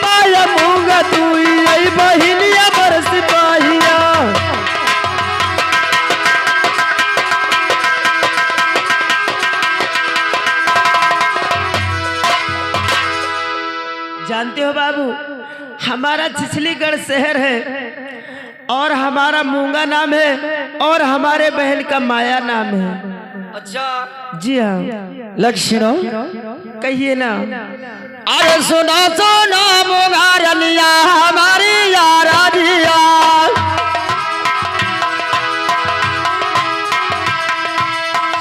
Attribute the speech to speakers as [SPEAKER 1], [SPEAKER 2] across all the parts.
[SPEAKER 1] माया मूंगा तू आई बहिनिया बरस पाहिया जानते हो बाबू, हमारा छिछलीगढ़ शहर है और हमारा मूंगा नाम है और हमारे बहन का माया नाम है।
[SPEAKER 2] अच्छा
[SPEAKER 1] जी हाँ, लक्ष्मण कहिए ना।
[SPEAKER 2] अरे सुना सुना मूंगा रनिया हमारी यारा दिया,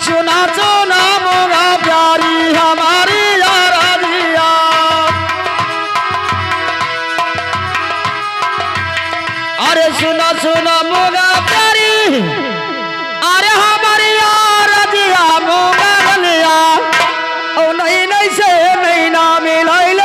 [SPEAKER 2] सुना सुना मूंगा प्यारी हमारी यारा दिया। अरे सुना सुना मूंगा प्यारी, अरे हमारी यारा दिया मूंगा रनिया ओ नहीं नहीं से नहीं ना मिलाइलो।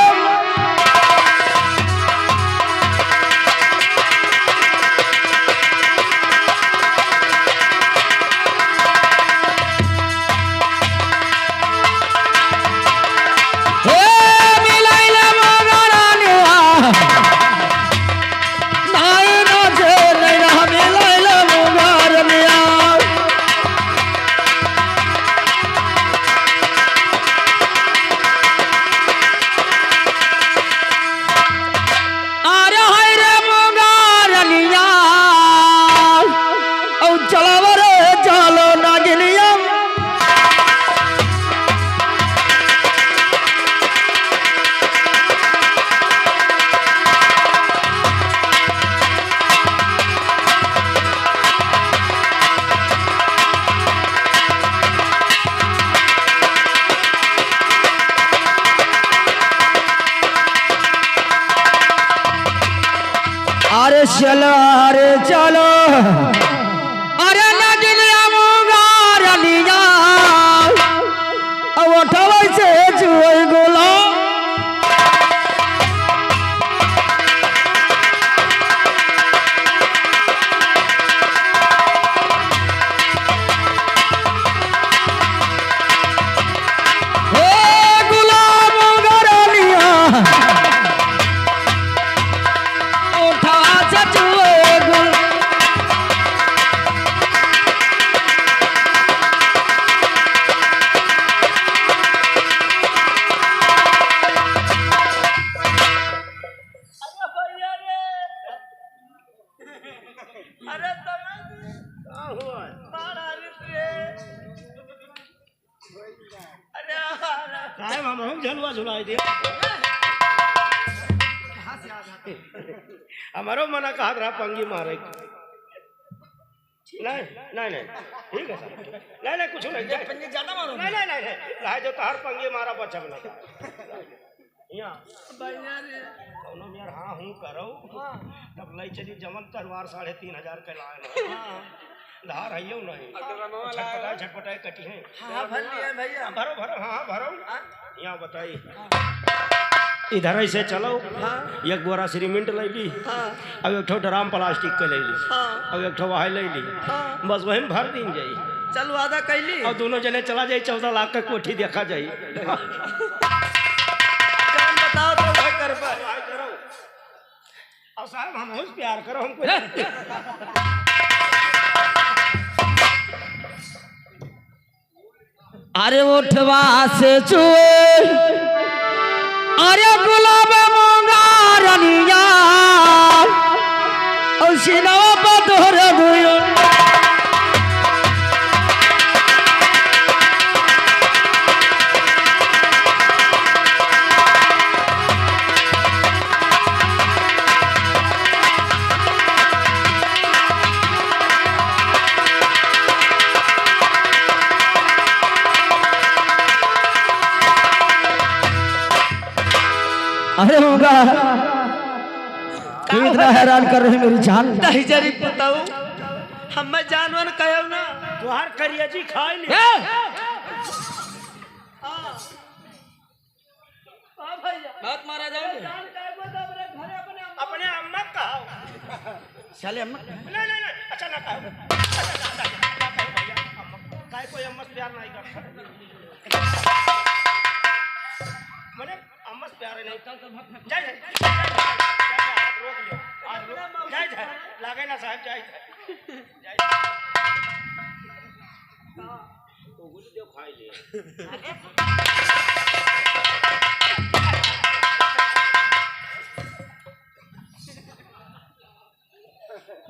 [SPEAKER 2] अरे चलो अरे चलो अरे नगलिया मूंगा रनिया अब उठवै से जुई गोला।
[SPEAKER 3] हमारो मना कहा रहा पंगी मारे नहीं नहीं नहीं ठीक है सर नहीं नहीं कुछ नहीं पंगी ज्यादा मारो नहीं नहीं नहीं रहा जो तार पंगी मारा बच्चा बना यहाँ यार हाँ हूँ करो तब लई चली जमल तलवार 3,500 के लाए धार है नहीं छटपटाए छटपटाए कटी है भैया भरो भरो हाँ भरो यहाँ बताइए इधर से चलो एक बोरा सीमेंट ले ली अब एक ड्राम प्लास्टिक के ले ली अब एक वाह ले ली बस वही भर दिन जाई
[SPEAKER 1] चलो आधा कैली
[SPEAKER 3] और दोनों जने चला जाए 14 लाख का कोठी देखा जाए
[SPEAKER 1] बताओ तो भाई कर
[SPEAKER 3] और साहब हम प्यार करो हमको
[SPEAKER 2] अरे उठवा से चुए अरे गुलाब मूंगा रनिया और सिनवा पर तोहरे दुयो
[SPEAKER 1] अरे होगा इतना हैरान कर रही मेरी जान
[SPEAKER 2] नहीं जरी बताओ हम जानवर कहो ना
[SPEAKER 3] तुहार करिया जी खाई ले
[SPEAKER 2] बात मारा जाओ
[SPEAKER 3] अपने अम्मा कहो
[SPEAKER 1] चले अम्मा
[SPEAKER 3] नहीं नहीं नहीं अच्छा ना कहो काय कोई अम्मा से प्यार नहीं करता मैंने अम्मस प्यारे नहीं चल तो जाए हाथ रोक लियो हाथ रोक जाए लागे ना साहब जाए तो गुल देव खाई ले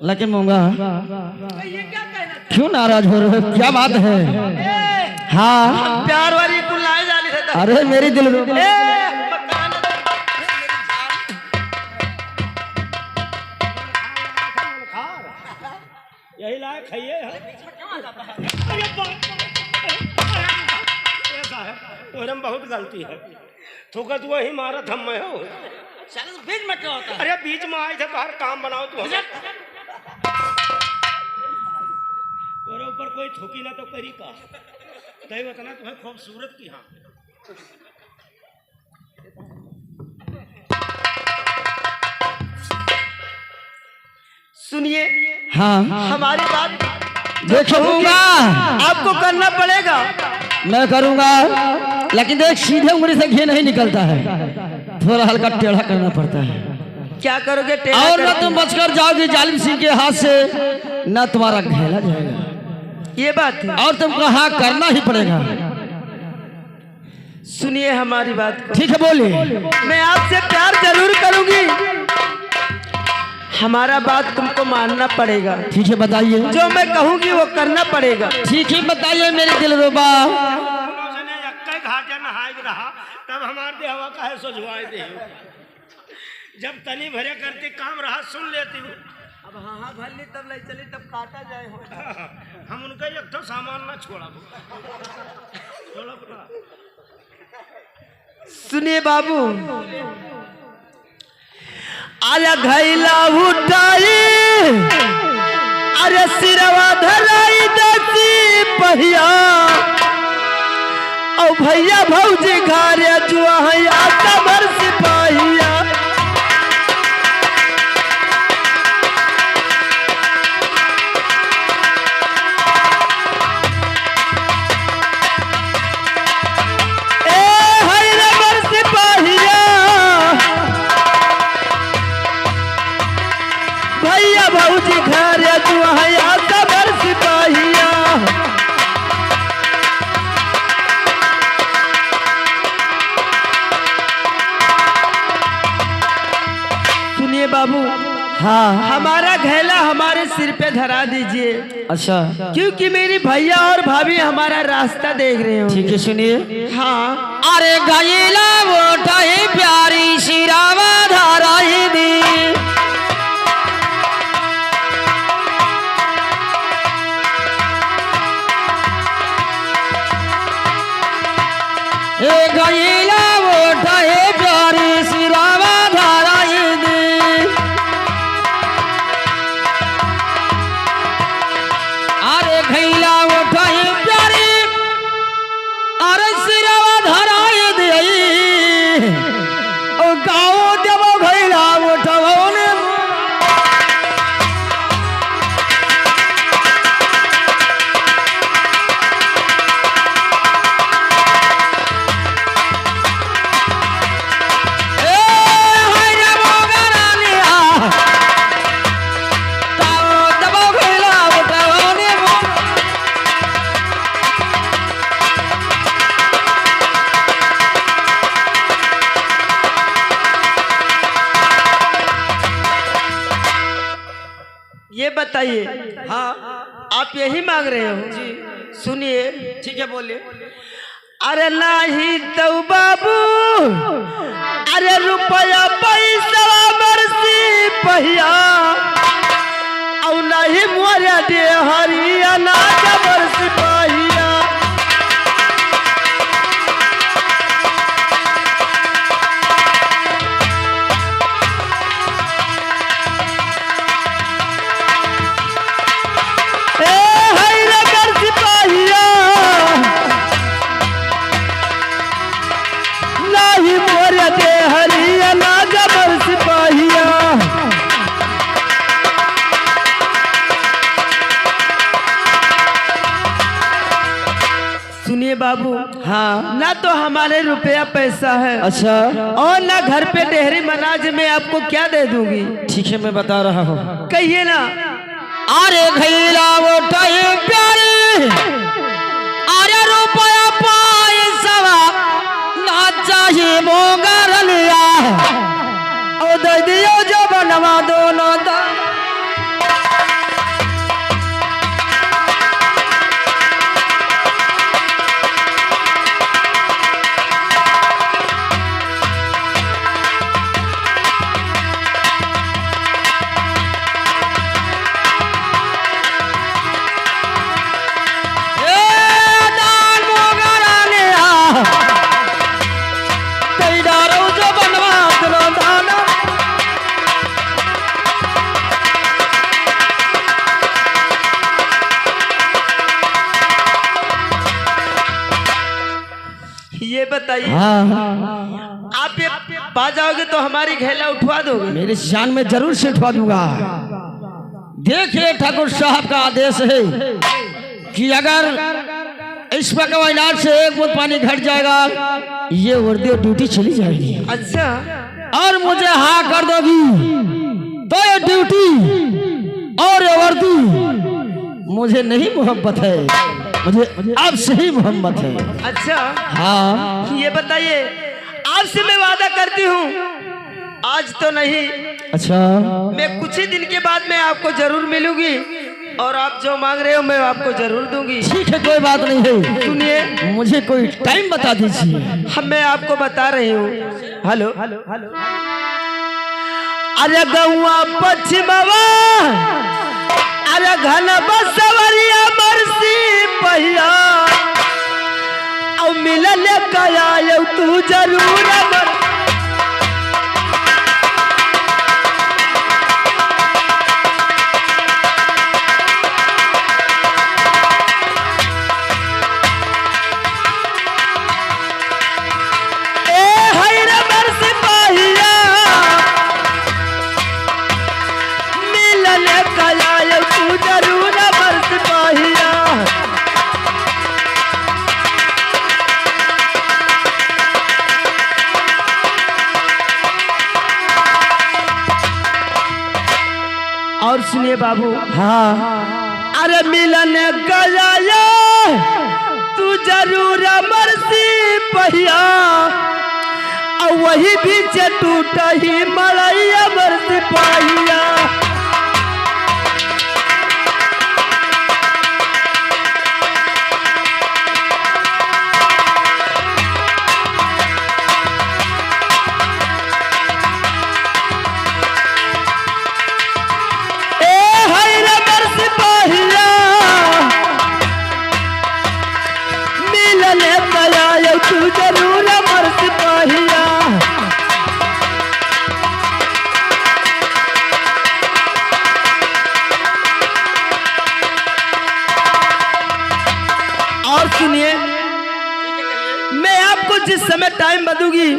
[SPEAKER 2] लेकिन मूंगा क्यों नाराज हो रहे हो? क्या बात है? हाँ
[SPEAKER 1] प्यार वाली कुल लाए जाने से
[SPEAKER 2] अरे मेरी दिल
[SPEAKER 3] यही लाए खाइए तोरे में बहुत गलती है थोकत वही मारा थम मैं हो
[SPEAKER 1] बीच में क्या होता
[SPEAKER 3] अरे बीच में आए थे तो हर काम बनाओ तू तोरे ऊपर कोई थूकी ना तो करी का तय बताना तुम्हें खूबसूरत की हाँ
[SPEAKER 1] सुनिए
[SPEAKER 2] हाँ
[SPEAKER 1] हमारी बात
[SPEAKER 2] देखूंगा
[SPEAKER 1] आपको करना पड़ेगा।
[SPEAKER 2] मैं करूंगा लेकिन देख सीधे उंगली से घी नहीं निकलता है थोड़ा हल्का टेढ़ा करना पड़ता है
[SPEAKER 1] क्या करोगे टेढ़ा
[SPEAKER 2] और ना
[SPEAKER 1] करके?
[SPEAKER 2] तुम बचकर जाओगे जालिम सिंह के हाथ से ना तुम्हारा घेला जाएगा
[SPEAKER 1] ये बात है।
[SPEAKER 2] और तुमको हाँ करना ही पड़ेगा।
[SPEAKER 1] सुनिए हमारी बात को।
[SPEAKER 2] ठीक है बोलिए।
[SPEAKER 1] मैं आपसे प्यार जरूर करूंगी हमारा बात तुमको मानना पड़ेगा।
[SPEAKER 2] ठीक है बताइए।
[SPEAKER 1] जो मैं कहूंगी वो करना पड़ेगा।
[SPEAKER 2] ठीक है बताइए मेरी दिलरुबा।
[SPEAKER 3] घाटे नहाए रहा तब हमारे देहवा का है सोझवाए दे जब तनी भरे करती काम रहा सुन लेती हूँ
[SPEAKER 1] अब हाँ भरली तब ले चली तब काटा जाए हो।
[SPEAKER 3] हम उनका एक तो सामान ना छोड़ा
[SPEAKER 1] सुनिए बाबू आया घैला उठाई अरे सिरवा धराई दसी पहिया ओ भैया भौजी घरे जुआ कबर सिपाहिया भौजी घर जुआ कबर सिपाहिया सुनिए बाबू
[SPEAKER 2] हाँ
[SPEAKER 1] हमारा घैला हमारे सिर पे धरा दीजिए।
[SPEAKER 2] अच्छा
[SPEAKER 1] क्योंकि मेरी भैया और भाभी हमारा रास्ता देख रहे हो।
[SPEAKER 2] ठीक है सुनिए।
[SPEAKER 1] हाँ
[SPEAKER 2] अरे घैला उठाई प्यारी सिरावा धराई दी गईला उठाए प्यारी सिरावा धराई दी अरे घैला उठाए प्यारी अरे सिरावा धराई दी ओ गाँव देवो घैला उठाओ ने
[SPEAKER 1] ये बताइए। हाँ आप यही मांग रहे हो जी। सुनिए
[SPEAKER 2] ठीक है बोलिए।
[SPEAKER 1] अरे नहीं तो बाबू अरे रुपया पैसा बरसी पहिया और नहीं मोरा दे हरियाणा जबर सिपाहिया सुनिए बाबू
[SPEAKER 2] हाँ
[SPEAKER 1] ना तो हमारे रुपया पैसा है
[SPEAKER 2] अच्छा
[SPEAKER 1] और ना घर पे डेहरी मनाज में आपको क्या दे दूंगी।
[SPEAKER 2] ठीक है मैं बता रहा हूँ।
[SPEAKER 1] कहिए ना।
[SPEAKER 2] अरे घैला वो टाइम प्यारी अरे रुपया पैसा ना चाहिए मोगर लिया और दे दियो जो बनवा दोनों दा
[SPEAKER 1] ये बताइए
[SPEAKER 2] हाँ
[SPEAKER 1] आप ये पा जाओगे तो हमारी घेला उठवा दोगे।
[SPEAKER 2] मेरे शान में जरूर से उठवा दूंगा। देखिए ठाकुर साहब का आदेश है कि अगर इस पकवान से एक बूंद पानी घट जाएगा ये वर्दी ड्यूटी चली जाएगी।
[SPEAKER 1] अच्छा
[SPEAKER 2] और मुझे हाँ कर दोगी तो ये ड्यूटी और ये वर्दी मुझे नहीं मोहब्बत है, मुझे आपसे ही मोहब्बत है।
[SPEAKER 1] अच्छा
[SPEAKER 2] हाँ
[SPEAKER 1] ये बताइए आपसे मैं वादा करती हूँ आज तो नहीं,
[SPEAKER 2] अच्छा
[SPEAKER 1] मैं कुछ ही दिन के बाद मैं आपको जरूर मिलूंगी और आप जो मांग रहे हो मैं आपको जरूर दूंगी।
[SPEAKER 2] ठीक है कोई बात नहीं है।
[SPEAKER 1] सुनिए
[SPEAKER 2] मुझे कोई टाइम बता दीजिए।
[SPEAKER 1] हम मैं आपको बता रही हूँ। हेलो हेलो हेलो अरे गौआ पश्चिमवा अरे घन बसवरिया मरसी पहिया और मिलल कया तू जरूर अमर। और सुनिए बाबू
[SPEAKER 2] हाँ
[SPEAKER 1] अरे मिलन गया तू जरूर मरसी पहिया और वही बीच टूट ही मड़ैया मरसी पहिया। और सुनिए मैं आपको जिस समय टाइम बदूंगी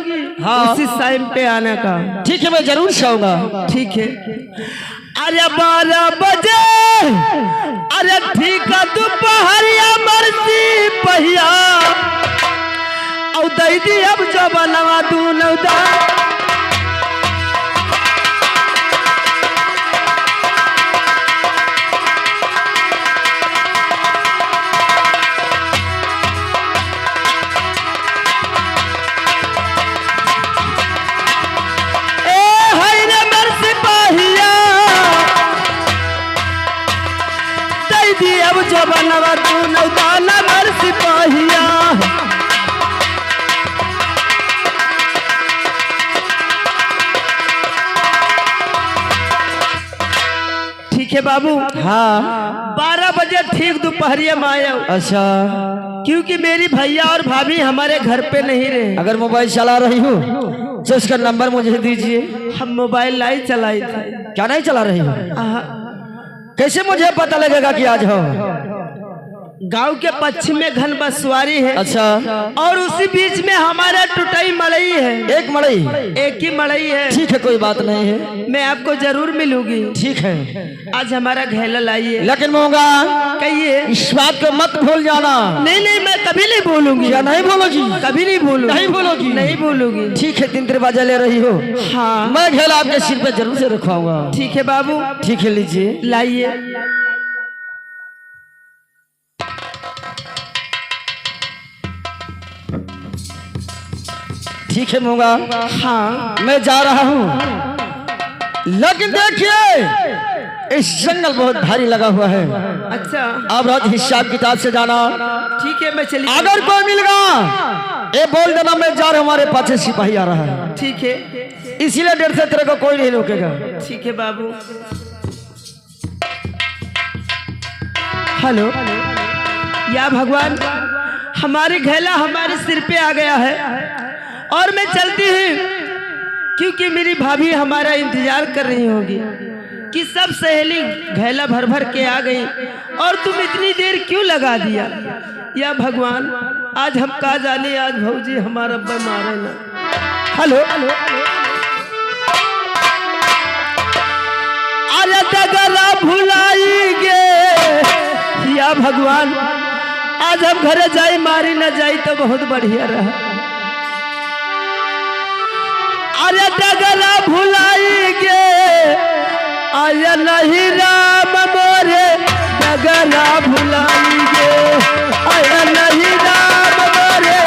[SPEAKER 2] हाँ
[SPEAKER 1] उसी टाइम पे आने का।
[SPEAKER 2] ठीक है मैं जरूर चाहूंगा।
[SPEAKER 1] ठीक है अरे 12 बजे अरे ठीक है दोपहरिया मरसी पहिया और दी अब जो बनवा दू नौदा। अब जो बनवा तू नौदाना मर सिपाहिया। ठीक है बाबू
[SPEAKER 2] हाँ
[SPEAKER 1] 12 बजे ठीक दोपहरिया में आया।
[SPEAKER 2] अच्छा
[SPEAKER 1] क्योंकि मेरी भैया और भाभी हमारे घर पे नहीं रहे।
[SPEAKER 2] अगर मोबाइल चला रही हूँ तो उसका नंबर मुझे दीजिए।
[SPEAKER 1] हम मोबाइल नहीं चलाई थी।
[SPEAKER 2] क्या नहीं चला रही हूँ? कैसे मुझे पता लगेगा कि आज हो?
[SPEAKER 1] गांव के पश्चिम में घन बसवारी है।
[SPEAKER 2] अच्छा,
[SPEAKER 1] और उसी बीच में हमारा टुटाई मड़ई है।
[SPEAKER 2] एक मड़ई,
[SPEAKER 1] एक ही मड़ई है।
[SPEAKER 2] ठीक है, कोई बात नहीं है,
[SPEAKER 1] मैं आपको जरूर मिलूंगी।
[SPEAKER 2] ठीक है।
[SPEAKER 1] आज हमारा घेला लाइए।
[SPEAKER 2] लेकिन मोगा
[SPEAKER 1] कहिए।
[SPEAKER 2] इस बात को मत भूल जाना।
[SPEAKER 1] नहीं नहीं, मैं कभी नहीं भूलूंगी।
[SPEAKER 2] क्या नहीं बोलोगी?
[SPEAKER 1] कभी नहीं भूलूंगी।
[SPEAKER 2] नहीं बोलोगी?
[SPEAKER 1] नहीं भूलूंगी।
[SPEAKER 2] ठीक है, 3 दरवाजा ले रही हो।
[SPEAKER 1] हाँ,
[SPEAKER 2] मैं घेला आपके सिर पे जरूर से रखवाऊंगा।
[SPEAKER 1] ठीक है बाबू।
[SPEAKER 2] ठीक है, लीजिए,
[SPEAKER 1] लाइए।
[SPEAKER 2] ठीक है मोगा।
[SPEAKER 1] हाँ,
[SPEAKER 2] मैं जा रहा हूँ, लेकिन देखिए इस जंगल बहुत भारी लगा हुआ है।
[SPEAKER 1] अच्छा,
[SPEAKER 2] अब रोज हिसाब किताब से जाना।
[SPEAKER 1] ठीक है, मैं चली।
[SPEAKER 2] अगर कोई मिल गया ये बोल देना मैं जा रहा हूँ, हमारे पाछे सिपाही आ रहा है।
[SPEAKER 1] ठीक है,
[SPEAKER 2] इसीलिए 1.5 तेरे को कोई नहीं रोकेगा।
[SPEAKER 1] ठीक है बाबू। हेलो, या भगवान, हमारी घेला हमारे सिर पे आ गया है और मैं चलती हूँ, क्योंकि मेरी भाभी हमारा इंतजार कर रही होगी कि सब सहेली घेला भर भर के आ गई और तुम इतनी देर क्यों लगा दिया। या भगवान, आज हम कहा जाने, आज भौजी हमारा अब्बा मारे ना। हेलो, अरे डगरा भुलाई गे। या भगवान, आज हम घरे जाई मारी न जाई तो बहुत बढ़िया रहा। अरे डगरा भुलाई गे, आया नहीं राम मोरे, डगरा भुलाई गे, आया नहीं राम मोरे।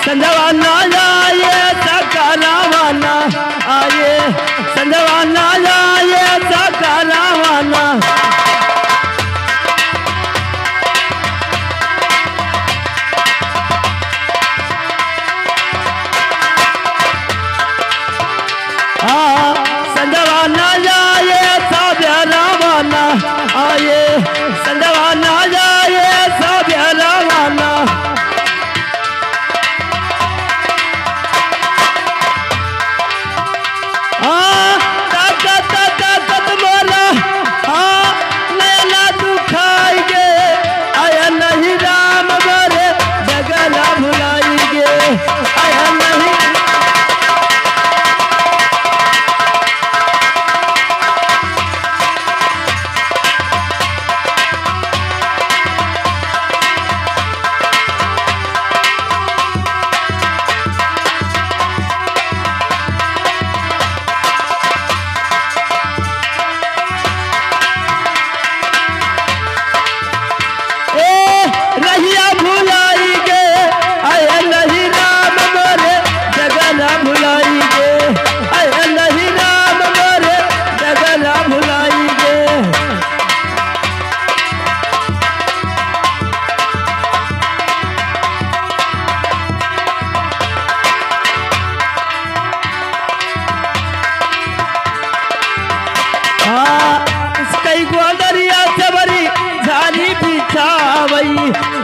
[SPEAKER 1] संजवाना आए सकरावाना, आए संजवाना आए सकरावाना। हाँ, संजवाना आए साब्यारावाना, आए संजवाना आए साब्यारावाना।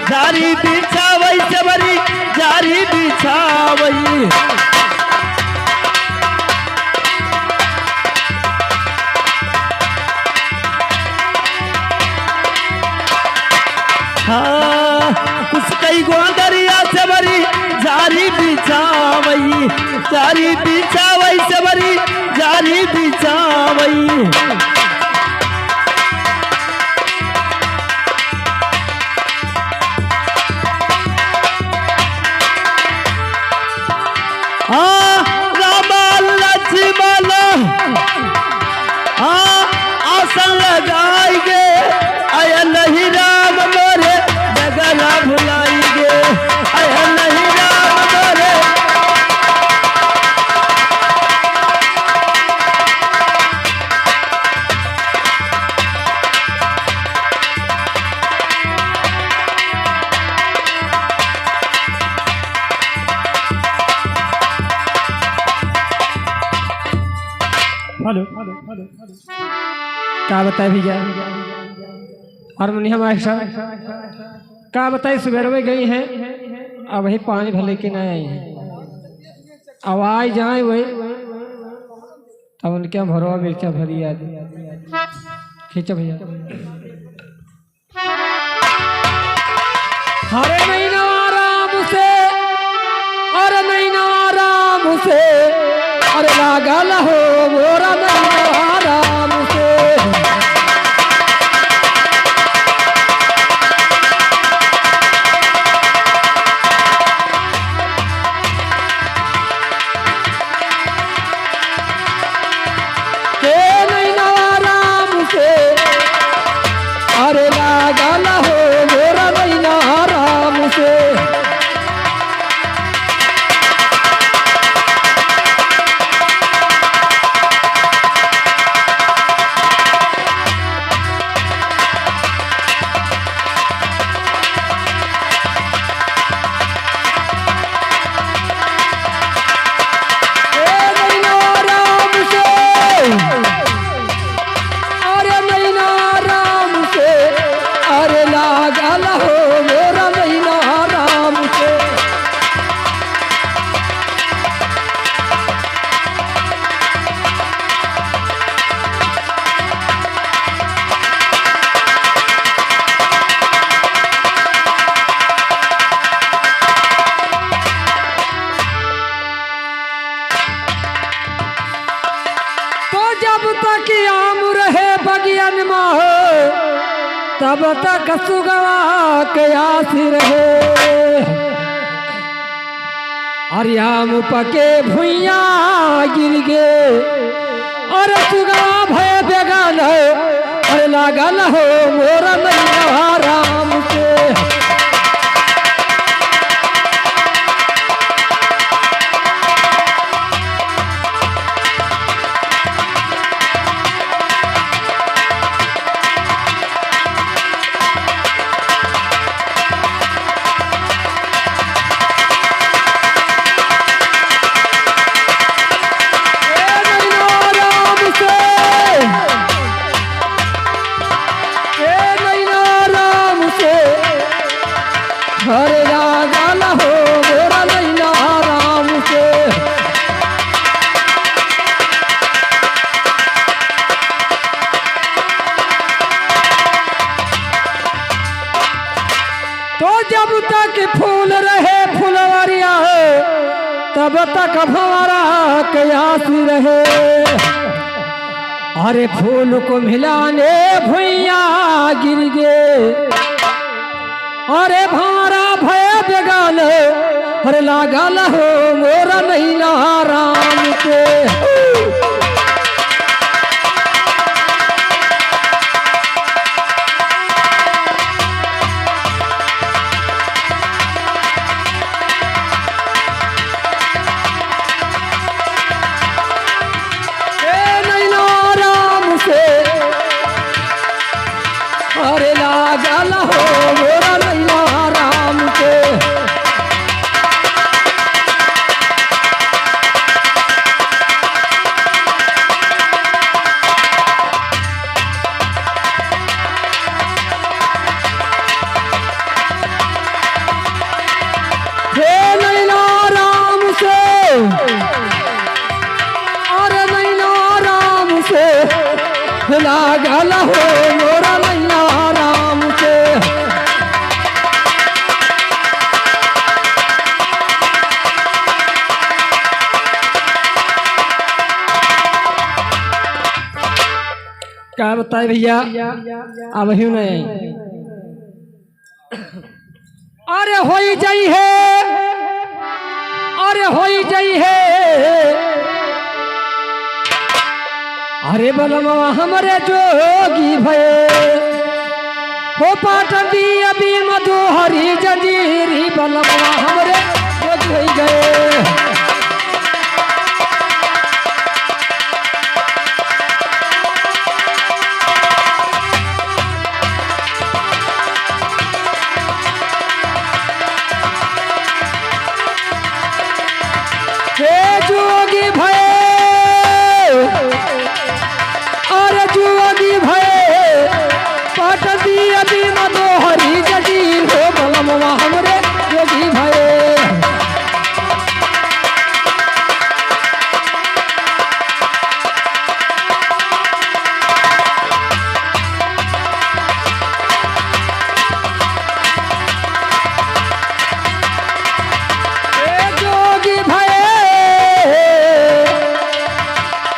[SPEAKER 1] जारी बिछावई सबरी, जारी बिछावई। हाँ, कुछ कई गोदरिया सबरी, जारी बिछावई, जारी बिछावई सबरी, जारी बिछावई।
[SPEAKER 2] क्या बताए भैया हारमोनियम ऐसा क्या बताए सुबह में गई हैं अब वही पानी भले के नहीं आई है आवाज जाए वही तब उनके भरवा मिर्चा भरी याद खींचो भैया हरे महीना आराम से अरे महीना आराम से अरे लागल हो मोरा महीना आराम से अरे लागल हो मोरा महीना आराम से जब तक आम रहे बगियन में तब तक सुगवा के आसी रहे अरे आम पके भुइया गिर गे और सुगवा भय बेगल अरे लागल हो मोरा महीना आराम से हरे लागल हो मोरा महीना आराम से तो जब तक फूल रहे फुलवरिया तब तक भंवरा के आसी रहे अरे फूल को मिलाने भुइया गिर गे अरे भारा भय बेगाल अरे लागल हो मोरा महीना आराम से महीना आराम से अरे लागल हो मोरा महीना आराम से महीना आराम से अरे महीना आराम से लागल हो मोरा महीना आराम से क्या बताए भैया अब ही नहीं अरे हो जाई है अरे हो जाई है अरे बलमा हमरे जोगी भये हो पाटन अभी मधुहरी जंजीरी बलमा हमरे जोगी हो गए जोगी भये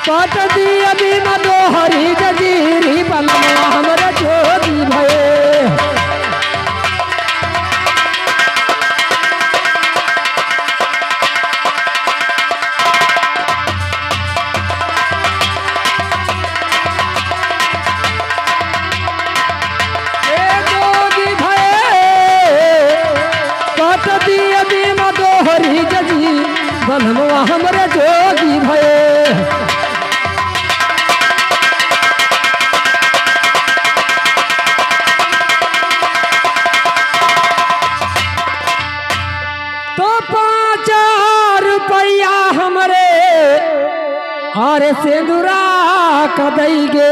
[SPEAKER 2] काट दिया बीमा दोहरी जजीरी बनवा हमरे जोगी भये बनवा हमरे जोगी भये तो 5 रुपया हमरे और सिंदूरा का देंगे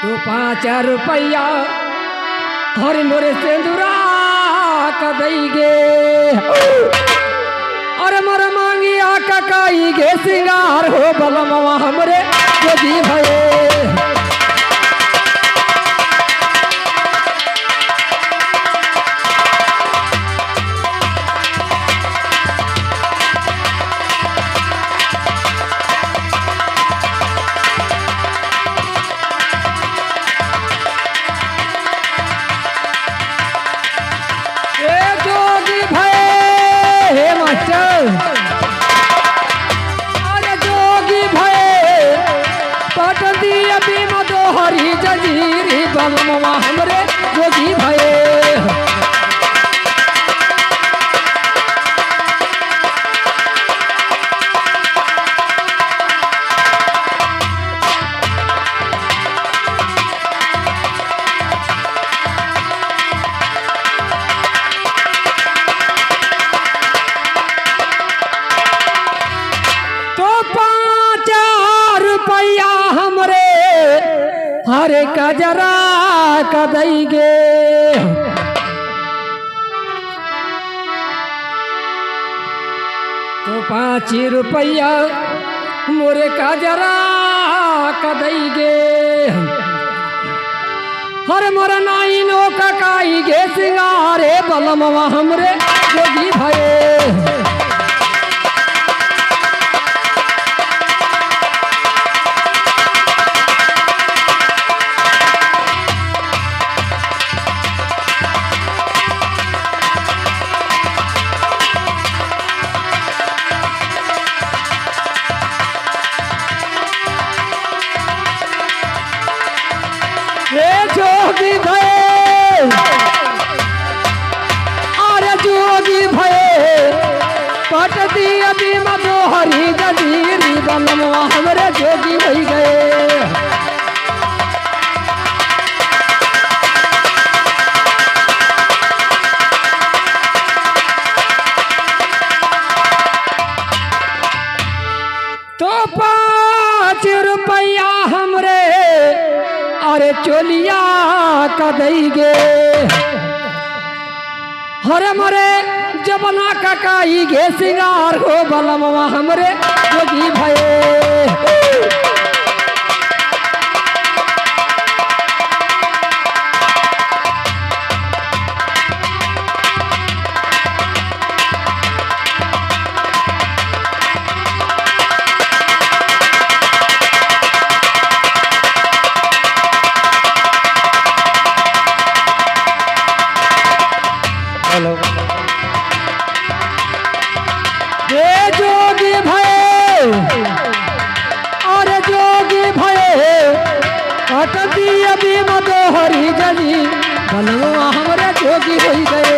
[SPEAKER 2] तो 5 रुपया हरे मोरे सिंदूरा का देंगे अरे मर मांगिया ककाई गे सिंगार हो बलमवा हमरे जोगी भये अरे जोगी भये पट दिया बीमा दोहरी जजीरी बनवा हमरे जोगी भये हरे कजरा का देंगे तो 5 रुपया मोरे कजरा का देंगे हर मोर नाई नो ककाई गे सिंगारे बलमवा हमरे जोगी भये जोगी भये अरे जोगी भये पट दिया बीमा दोहरी जजीरी बनवा हमरे जोगी भई गए तो 5 रुपया हमरे अरे चोलिया का देंगे हरे मरे जबना ककाई गे सिंगार हो बलमवा हमरे जोगी भये जोगी भये अरे जोगी भये कट दिया बीमा दोहरी जली बनवा हमरे जोगी हो गए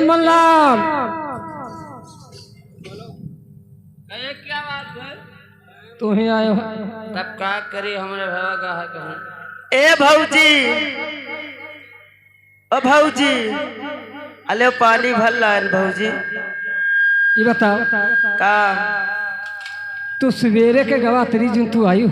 [SPEAKER 2] मल्ला
[SPEAKER 1] क्या बात है?
[SPEAKER 2] तू ही आयो
[SPEAKER 1] तब का करी हमरे भवा कहा कहूं ए भौजी ओ भौजी अले पानी भर लान भौजी
[SPEAKER 2] ये बताओ
[SPEAKER 1] का
[SPEAKER 2] तू सवेरे के गवा तरी जुन तू आयु